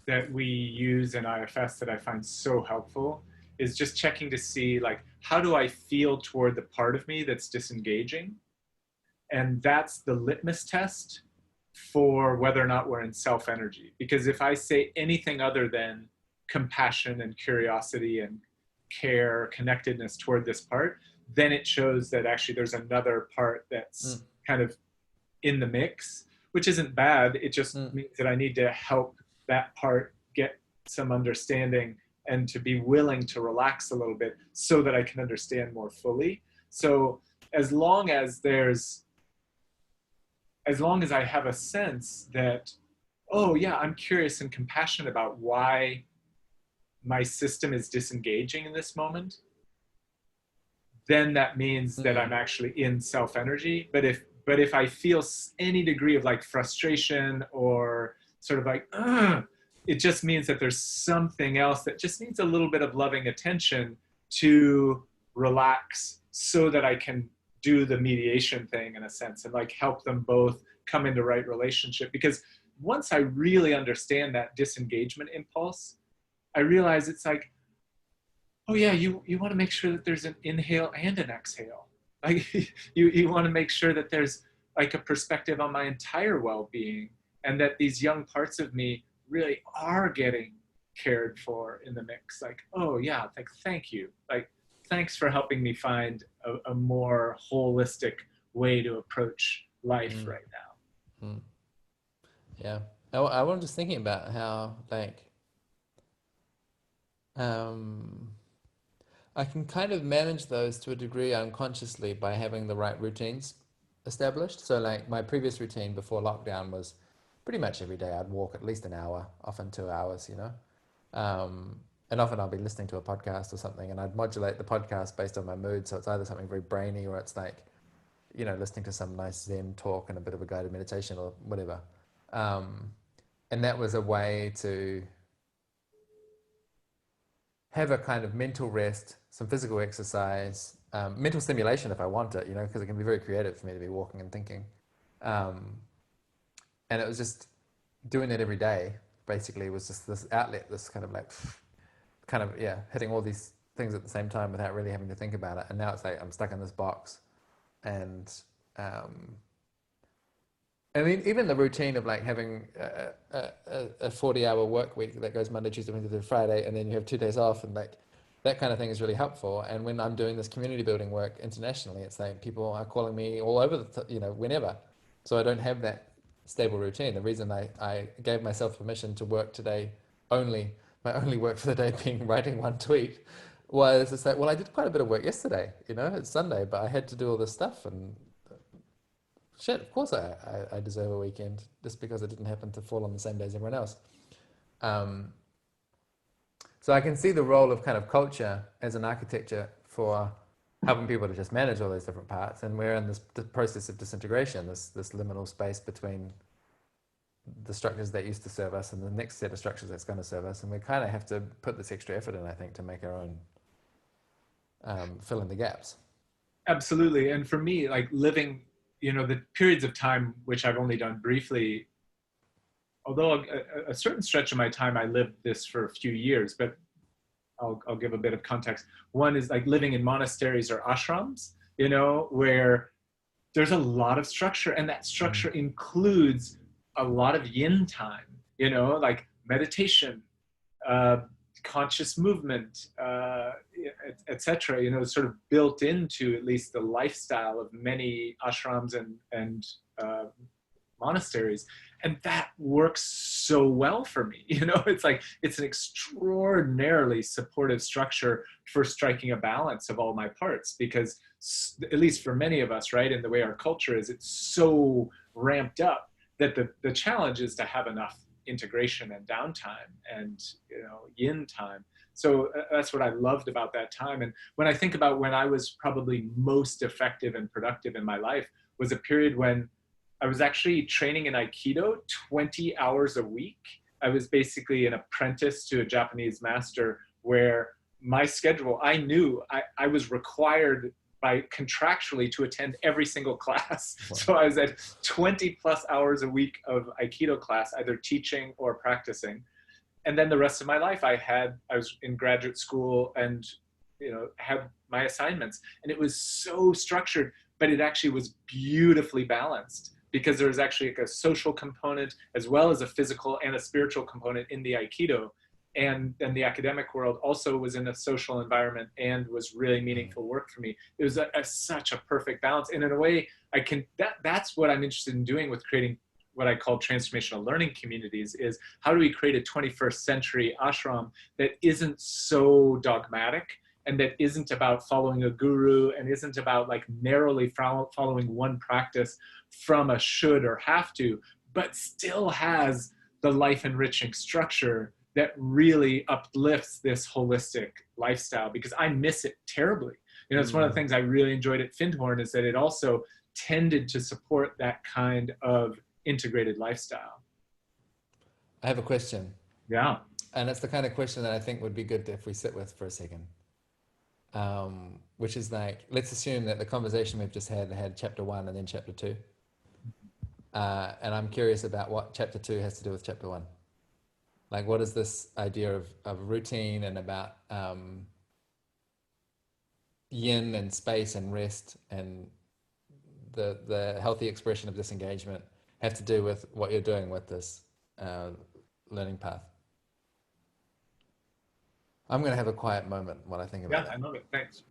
S1: that we use in IFS that I find so helpful is just checking to see, like, how do I feel toward the part of me that's disengaging? And that's the litmus test for whether or not we're in self-energy. Because if I say anything other than compassion and curiosity and care, connectedness toward this part, then it shows that actually there's another part that's kind of in the mix, which isn't bad. It just means that I need to help that part get some understanding and to be willing to relax a little bit so that I can understand more fully. So as long as I have a sense that oh yeah, I'm curious and compassionate about why my system is disengaging in this moment, then that means that I'm actually in self energy. But if I feel any degree of like frustration or sort of like, it just means that there's something else that just needs a little bit of loving attention to relax so that I can do the mediation thing in a sense and like help them both come into right relationship. Because once I really understand that disengagement impulse, I realize it's like, oh yeah, you want to make sure that there's an inhale and an exhale. Like you want to make sure that there's like a perspective on my entire well-being, and that these young parts of me really are getting cared for in the mix. Like, oh yeah, like thank you. Like, thanks for helping me find a more holistic way to approach life right now.
S2: Mm. Yeah. I was just thinking about how like um I can kind of manage those to a degree unconsciously by having the right routines established. So like my previous routine before lockdown was pretty much every day I'd walk at least an hour, often 2 hours, you know. And often I'll be listening to a podcast or something, and I'd modulate the podcast based on my mood. So it's either something very brainy, or it's like, you know, listening to some nice Zen talk and a bit of a guided meditation or whatever. And that was a way to have a kind of mental rest, some physical exercise, mental stimulation if I want it, you know, because it can be very creative for me to be walking and thinking. And it was just doing it every day, basically, was just this outlet, this kind of like, kind of, yeah, hitting all these things at the same time without really having to think about it. And now it's like I'm stuck in this box. And I mean, even the routine of like having a 40-hour work week that goes Monday, Tuesday, Wednesday, Friday, and then you have 2 days off, and like that kind of thing is really helpful. And when I'm doing this community building work internationally, it's like people are calling me all over you know, whenever. So I don't have that stable routine. The reason I gave myself permission to work today, my only work for the day being writing one tweet, was it's like, well, I did quite a bit of work yesterday, you know, it's Sunday, but I had to do all this stuff, and shit, of course I deserve a weekend just because it didn't happen to fall on the same day as everyone else. So I can see the role of kind of culture as an architecture for helping people to just manage all those different parts. And we're in this process of disintegration, this liminal space between the structures that used to serve us and the next set of structures that's going to serve us. And we kind of have to put this extra effort in, I think, to make our own, fill in the gaps.
S1: Absolutely. And for me, like living, you know, the periods of time, which I've only done briefly, although a certain stretch of my time, I lived this for a few years, but I'll give a bit of context. One is like living in monasteries or ashrams, you know, where there's a lot of structure, and that structure includes a lot of yin time, you know, like meditation, conscious movement, etc. You know, sort of built into at least the lifestyle of many ashrams and monasteries. And that works so well for me. You know, it's like, it's an extraordinarily supportive structure for striking a balance of all my parts, because at least for many of us, right, in the way our culture is, it's so ramped up that the challenge is to have enough integration and downtime and, you know, yin time. So that's what I loved about that time. And when I think about when I was probably most effective and productive in my life, was a period when I was actually training in Aikido 20 hours a week. I was basically an apprentice to a Japanese master, where my schedule, I knew I was required by contractually to attend every single class. Wow. So I was at 20 plus hours a week of Aikido class, either teaching or practicing. And then the rest of my life I was in graduate school and, you know, had my assignments, and it was so structured, but it actually was beautifully balanced, because there was actually like a social component as well as a physical and a spiritual component in the Aikido. And then the academic world also was in a social environment and was really meaningful work for me. It was such a perfect balance. And in a way, that's what I'm interested in doing with creating what I call transformational learning communities, is how do we create a 21st century ashram that isn't so dogmatic, and that isn't about following a guru, and isn't about like narrowly following one practice from a should or have to, but still has the life enriching structure that really uplifts this holistic lifestyle, because I miss it terribly. You know, it's one of the things I really enjoyed at Findhorn, is that it also tended to support that kind of integrated lifestyle.
S2: I have a question.
S1: Yeah.
S2: And it's the kind of question that I think would be good if we sit with for a second. Which is like, let's assume that the conversation we've just had chapter 1 and then chapter 2. And I'm curious about what chapter 2 has to do with chapter 1. Like, what is this idea of routine and about yin and space and rest and the healthy expression of disengagement have to do with what you're doing with this learning path? I'm going to have a quiet moment while I think about it.
S1: Yeah, I love it. Thanks.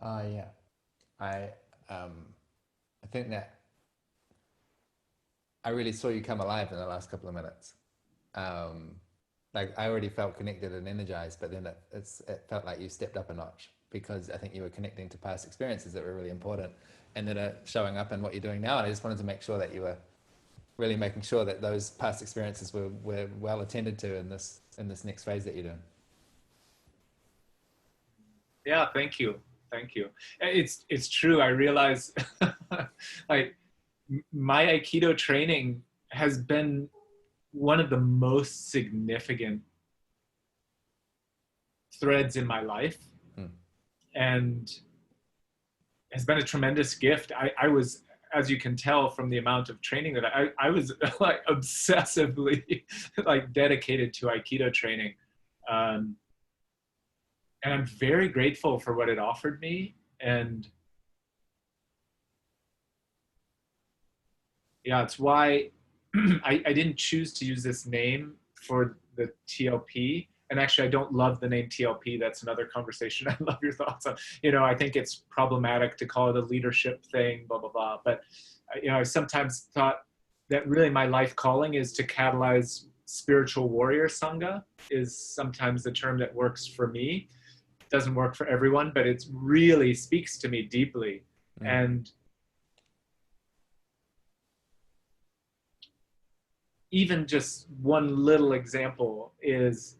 S2: Yeah. I think that I really saw you come alive in the last couple of minutes. Like, I already felt connected and energized, but then it felt like you stepped up a notch, because I think you were connecting to past experiences that were really important and that are showing up in what you're doing now. And I just wanted to make sure that you were really making sure that those past experiences were well attended to in this next phase that you're doing.
S1: Yeah, thank you. Thank you. It's true. I realize like my Aikido training has been one of the most significant threads in my life, and has been a tremendous gift. I was, as you can tell from the amount of training that I was like obsessively like dedicated to Aikido training. And I'm very grateful for what it offered me. And yeah, it's why I didn't choose to use this name for the TLP. And actually, I don't love the name TLP. That's another conversation. I love your thoughts on, you know, I think it's problematic to call it a leadership thing, blah, blah, blah. But, you know, I sometimes thought that really my life calling is to catalyze spiritual warrior Sangha, is sometimes the term that works for me. It doesn't work for everyone, but it really speaks to me deeply. And even just one little example is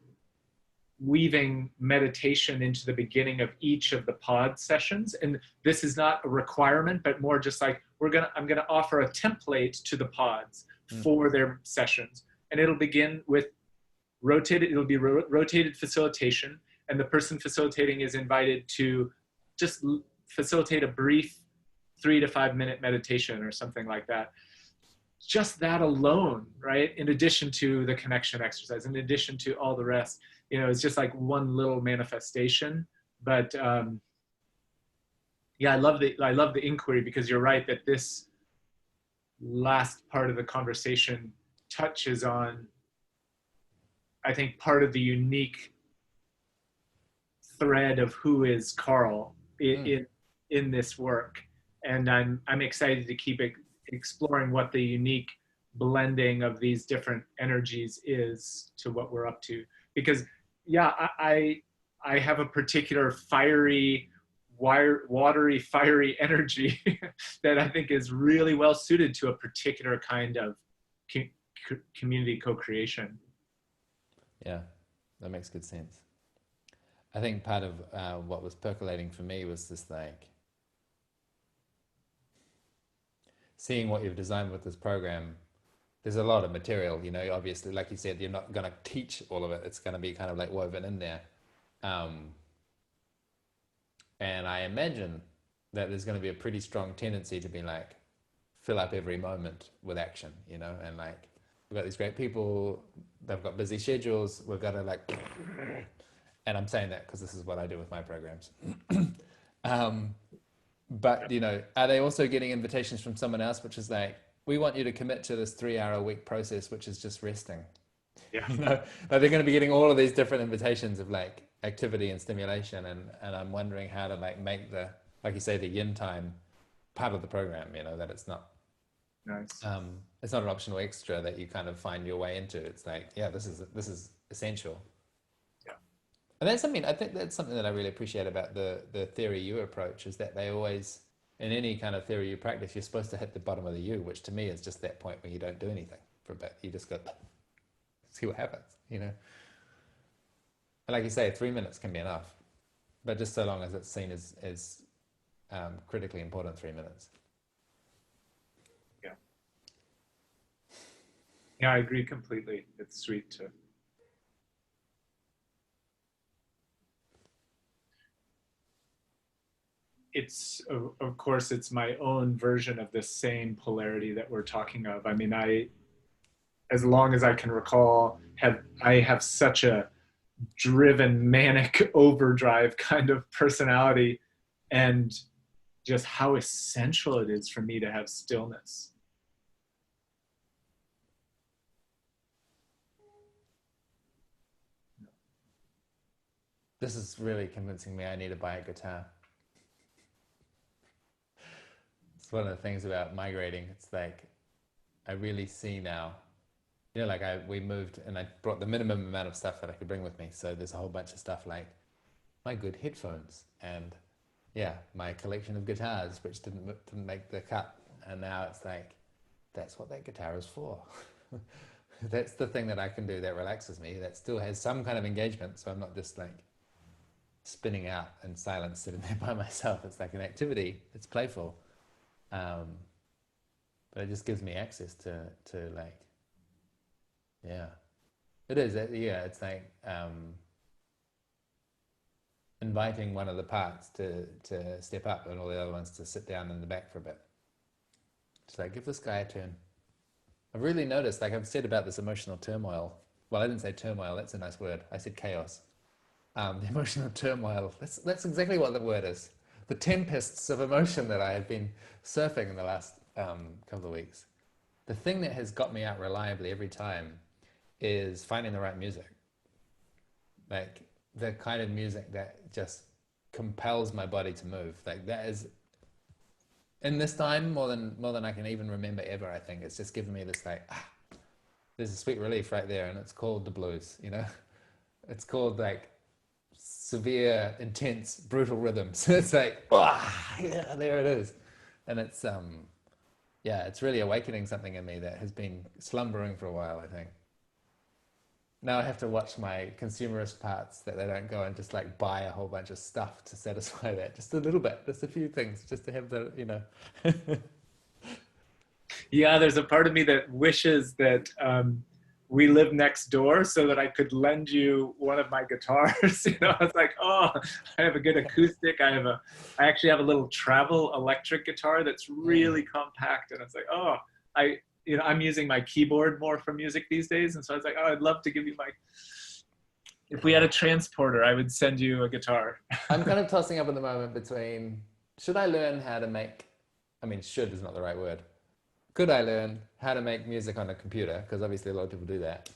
S1: weaving meditation into the beginning of each of the pod sessions. And this is not a requirement, but more just like, I'm gonna offer a template to the pods for their sessions. And it'll begin with it'll be rotated facilitation. And the person facilitating is invited to just facilitate a brief 3 to 5 minute meditation or something like that. Just that alone, right? In addition to the connection exercise, in addition to all the rest, you know, it's just like one little manifestation. But yeah, I love the inquiry, because you're right that this last part of the conversation touches on, I think, part of the unique thread of who is Karl in this work. And I'm excited to keep exploring what the unique blending of these different energies is to what we're up to. Because yeah, I have a particular fiery, watery, fiery energy that I think is really well suited to a particular kind of community co-creation.
S2: Yeah, that makes good sense. I think part of what was percolating for me was this, like, seeing what you've designed with this program. There's a lot of material, you know, obviously, like you said, you're not going to teach all of it. It's going to be kind of like woven in there. And I imagine that there's going to be a pretty strong tendency to be like, fill up every moment with action, you know, and like, we've got these great people, they've got busy schedules, we've got to like, and I'm saying that because this is what I do with my programs. But, you know, are they also getting invitations from someone else, which is like, we want you to commit to this 3 hour a week process, which is just resting.
S1: Yeah.
S2: You know, like they're going to be getting all of these different invitations of like activity and stimulation. And I'm wondering how to like make the, like you say, the yin time part of the program, you know, that it's not,
S1: Nice.
S2: it's not an optional extra that you kind of find your way into. It's like, yeah, this is essential.
S1: Yeah.
S2: And that's, I mean, I think that's something that I really appreciate about the theory U approach is that they always, in any kind of theory U practice, you're supposed to hit the bottom of the U, which to me is just that point where you don't do anything for a bit. You just go, see what happens, you know? And like you say, 3 minutes can be enough, but just so long as it's seen as critically important 3 minutes.
S1: Yeah. Yeah, I agree completely. It's sweet to. It's, of course, it's my own version of the same polarity that we're talking of. I mean, as long as I can recall, I have such a driven, manic overdrive kind of personality, and just how essential it is for me to have stillness.
S2: This is really convincing me I need to buy a guitar. It's one of the things about migrating. It's like, I really see now, you know, like we moved and I brought the minimum amount of stuff that I could bring with me. So there's a whole bunch of stuff like my good headphones and yeah, my collection of guitars, which didn't make the cut. And now it's like, that's what that guitar is for. That's the thing that I can do that relaxes me, that still has some kind of engagement. So I'm not just like spinning out in silence, sitting there by myself. It's like an activity. It's playful. But it just gives me access to like, yeah, it is. Yeah, it's like inviting one of the parts to step up and all the other ones to sit down in the back for a bit. Just like, give this guy a turn. I've really noticed, like I've said about this emotional turmoil. Well, I didn't say turmoil. That's a nice word. I said chaos. The emotional turmoil. That's exactly what the word is. The tempests of emotion that I have been surfing in the last couple of weeks. The thing that has got me out reliably every time is finding the right music. Like the kind of music that just compels my body to move. Like that is, in this time, more than I can even remember ever, I think. It's just given me this like, there's a sweet relief right there, and it's called the blues, you know? It's called like severe, intense, brutal rhythms. It's like, yeah, there it is. And it's yeah, it's really awakening something in me that has been slumbering for a while, I think. Now I have to watch my consumerist parts that they don't go and just like buy a whole bunch of stuff to satisfy that. Just a little bit, just a few things, just to have the, you know.
S1: Yeah, there's a part of me that wishes that we live next door so that I could lend you one of my guitars. You know, it's like, oh, I have a good acoustic. I actually have a little travel electric guitar that's really compact, and it's like, oh, I'm using my keyboard more for music these days, and so I was like, oh, I'd love to give you my. If we had a transporter, I would send you a guitar.
S2: I'm kind of tossing up at the moment between, should I learn how to make, I mean, should is not the right word. Could I learn how to make music on a computer? Because obviously a lot of people do that.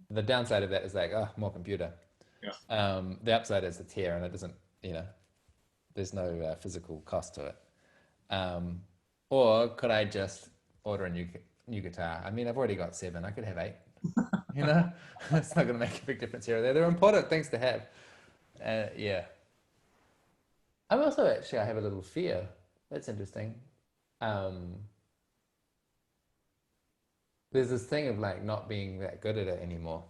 S2: The downside of that is like, oh, more computer.
S1: Yeah.
S2: The upside is it's here and it doesn't, you know, there's no physical cost to it. Or could I just order a new guitar? I mean, I've already got 7. I could have 8. You know, it's not going to make a big difference here or there. They're important things to have. Yeah. I'm also actually, I have a little fear. That's interesting. There's this thing of like not being that good at it anymore.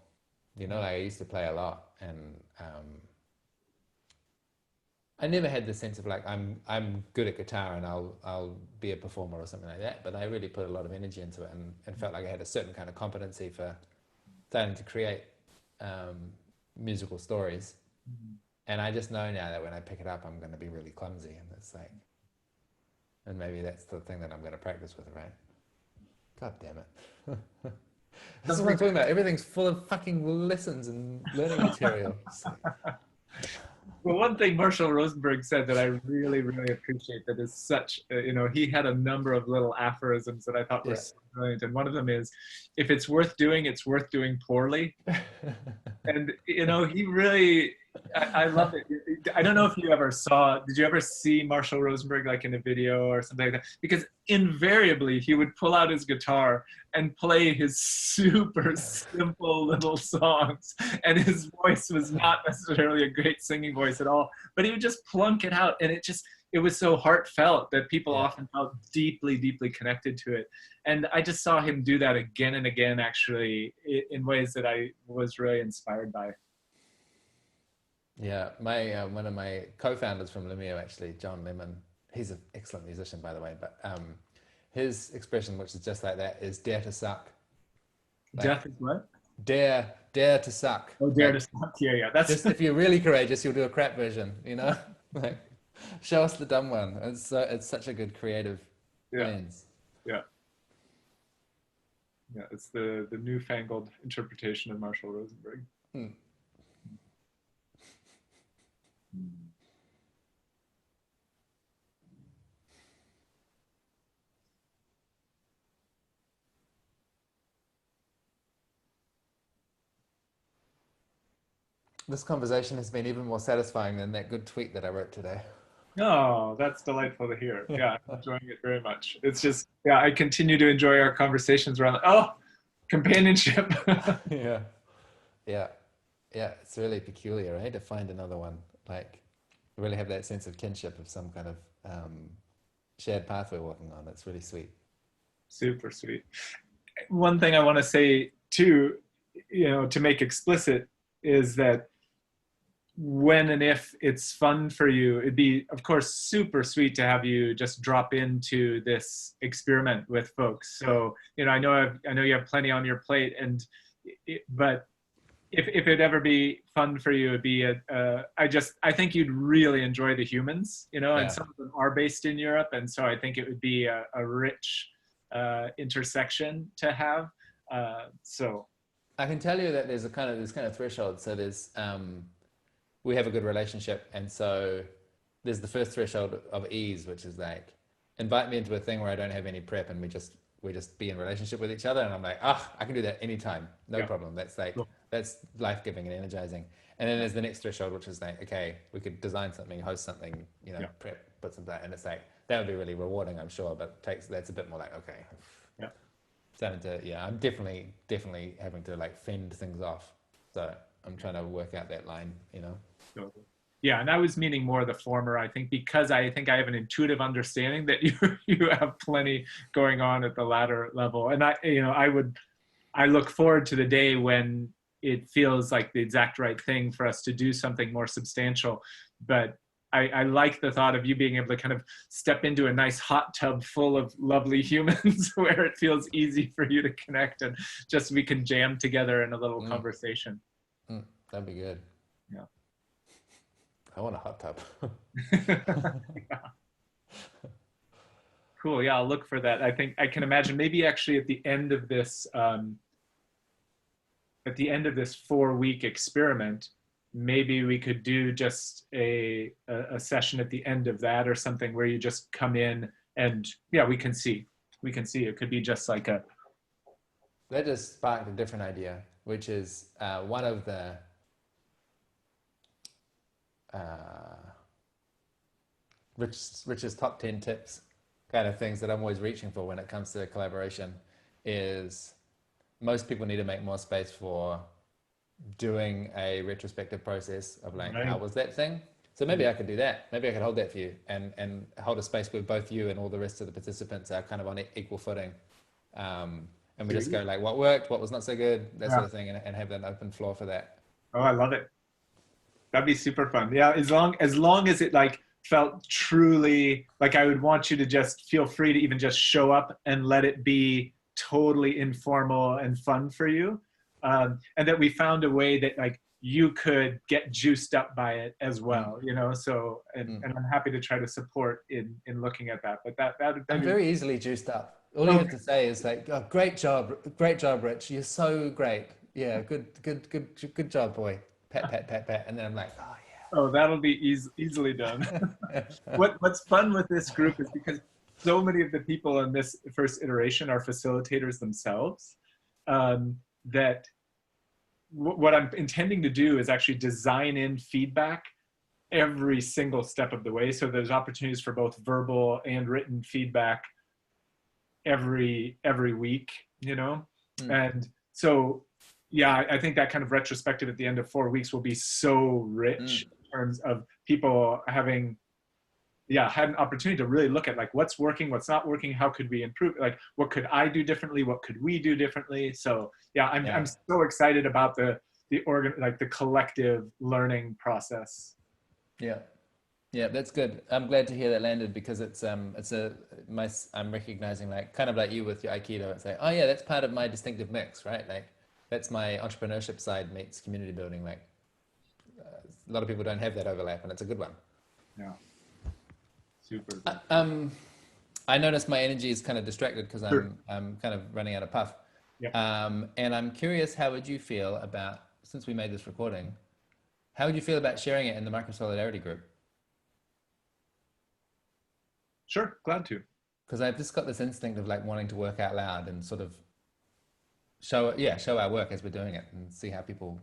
S2: You know, like I used to play a lot, and I never had the sense of like I'm good at guitar and I'll be a performer or something like that. But I really put a lot of energy into it and felt like I had a certain kind of competency for starting to create musical stories.
S1: Mm-hmm.
S2: And I just know now that when I pick it up, I'm going to be really clumsy, and it's like, and maybe that's the thing that I'm going to practice with, right? God damn it. This is what I'm talking about. Everything's full of fucking lessons and learning material.
S1: Well, one thing Marshall Rosenberg said that I really, really appreciate that is such, he had a number of little aphorisms that I thought were
S2: Yeah.
S1: so brilliant. And one of them is, if it's worth doing poorly. And, he really, I love it. I don't know if you ever did you ever see Marshall Rosenberg like in a video or something like that? Because invariably he would pull out his guitar and play his super simple little songs. And his voice was not necessarily a great singing voice at all, but he would just plunk it out. And it was so heartfelt that people often felt deeply, deeply connected to it. And I just saw him do that again and again, actually, in ways that I was really inspired by.
S2: Yeah, one of my co-founders from Lumio, actually, John Lemon, he's an excellent musician, by the way, but his expression, which is just like that, is dare to suck. Like,
S1: Death is what?
S2: Dare to suck.
S1: Oh, dare
S2: like,
S1: to suck. Yeah. That's
S2: just if you're really courageous, you'll do a crap version, like show us the dumb one. It's such a good creative lens.
S1: Yeah. Yeah, it's the newfangled interpretation of Marshall Rosenberg.
S2: This conversation has been even more satisfying than that good tweet that I wrote today.
S1: Oh, that's delightful to hear. Yeah, I'm enjoying it very much. It's just, I continue to enjoy our conversations around, companionship.
S2: Yeah. It's really peculiar, right? To find another one, like really have that sense of kinship of some kind of shared path we're walking on. It's really sweet.
S1: Super sweet. One thing I want to say too, to make explicit, is that when and if it's fun for you, it'd be, of course, super sweet to have you just drop into this experiment with folks. So, I know you have plenty on your plate, but if it'd ever be fun for you, it'd be I think you'd really enjoy the humans, and some of them are based in Europe, and so I think it would be a rich intersection to have. So
S2: I can tell you that there's this kind of threshold. So we have a good relationship, and so there's the first threshold of ease, which is like, invite me into a thing where I don't have any prep, and we just be in relationship with each other, and I'm like, I can do that anytime, no problem. That's like, that's life-giving and energizing. And then there's the next threshold, which is like, okay, we could design something, host something, prep, put some that, and it's like, that would be really rewarding, I'm sure, but that's a bit more like, okay. I'm definitely having to like fend things off. So I'm trying to work out that line,
S1: Yeah, and I was meaning more the former, I think, because I think I have an intuitive understanding that you have plenty going on at the latter level. And I look forward to the day when it feels like the exact right thing for us to do something more substantial. But I like the thought of you being able to kind of step into a nice hot tub full of lovely humans where it feels easy for you to connect and just we can jam together in a little conversation.
S2: That'd be good.
S1: Yeah.
S2: I want a hot tub.
S1: Cool. Yeah, I'll look for that. I think I can imagine maybe actually at the end of this 4-week experiment, maybe we could do just a session at the end of that or something where you just come in and we can see. It could be just like a.
S2: That just sparked a different idea, which is one of the Rich's top 10 tips kind of things that I'm always reaching for when it comes to collaboration is most people need to make more space for doing a retrospective process of like, how was that thing? So maybe I could do that. Maybe I could hold that for you and hold a space where both you and all the rest of the participants are kind of on equal footing. And we just go like, what worked, what was not so good, that sort of thing, and have an open floor for that.
S1: Oh, I love it. That'd be super fun. Yeah, as long as it like felt truly like I would want you to just feel free to even just show up and let it be totally informal and fun for you. And that we found a way that like you could get juiced up by it as well, so, and I'm happy to try to support in looking at that, but that'd
S2: I'm very easily juiced up. All you have to say is like, oh, great job, Rich. You're so great. Yeah, good job, boy. Pat. And then I'm like, oh
S1: Oh, that'll be easily done. What's fun with this group is because so many of the people in this first iteration are facilitators themselves, that what I'm intending to do is actually design in feedback every single step of the way. So there's opportunities for both verbal and written feedback every week, you know? And so, yeah, I think that kind of retrospective at the end of 4 weeks will be so rich in terms of people having, had an opportunity to really look at like what's working, what's not working, how could we improve, like what could I do differently, what could we do differently. So I'm so excited about the collective learning process.
S2: Yeah, that's good. I'm glad to hear that landed, because I'm recognizing, like, kind of like you with your Aikido. It's like, oh yeah, that's part of my distinctive mix, right? Like, that's my entrepreneurship side meets community building. Like, a lot of people don't have that overlap, and it's a good one.
S1: Yeah. Super.
S2: I notice my energy is kind of distracted because I'm kind of running out of puff.
S1: Yep.
S2: And I'm curious, how would you feel about, since we made this recording, how would you feel about sharing it in the Microsolidarity group?
S1: Sure, glad to.
S2: Because I've just got this instinct of like wanting to work out loud and sort of show our work as we're doing it and see how people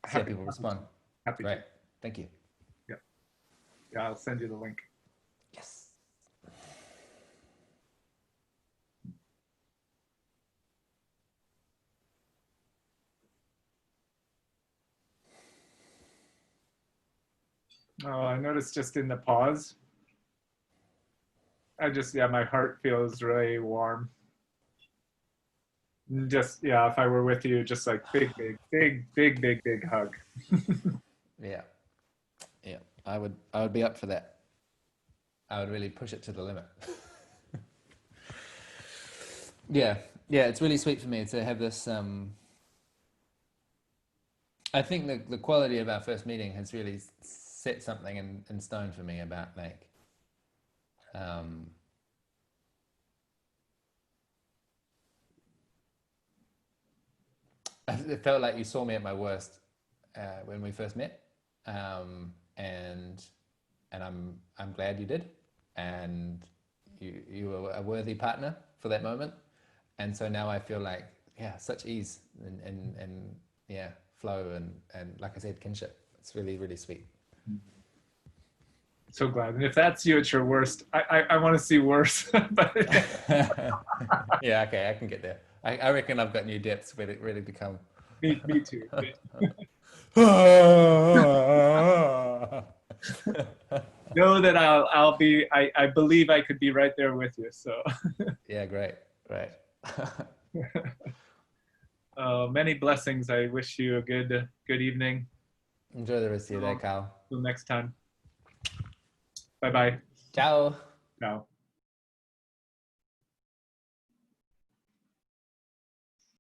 S2: respond.
S1: Happy.
S2: Great. Thank you.
S1: Yeah, I'll send you the link.
S2: Yes.
S1: Oh, I noticed just in the pause, my heart feels really warm. Just, if I were with you, just like big hug.
S2: Yeah. I would be up for that. I would really push it to the limit. Yeah, it's really sweet for me to have this. I think the quality of our first meeting has really set something in stone for me about like, it felt like you saw me at my worst when we first met, and I'm glad you did, and you were a worthy partner for that moment, and so now I feel like such ease and flow and like I said, kinship. It's really, really sweet.
S1: So glad. And if that's you at your worst, I want to see worse. But
S2: yeah, okay, I can get there. I reckon I've got new depths ready to come.
S1: Me too. Know that I'll be. I believe I could be right there with you. So.
S2: Yeah, great.
S1: Many blessings. I wish you a good evening.
S2: Enjoy the rest of your day, Karl.
S1: Till next time. Bye-bye.
S2: Ciao.
S1: Ciao.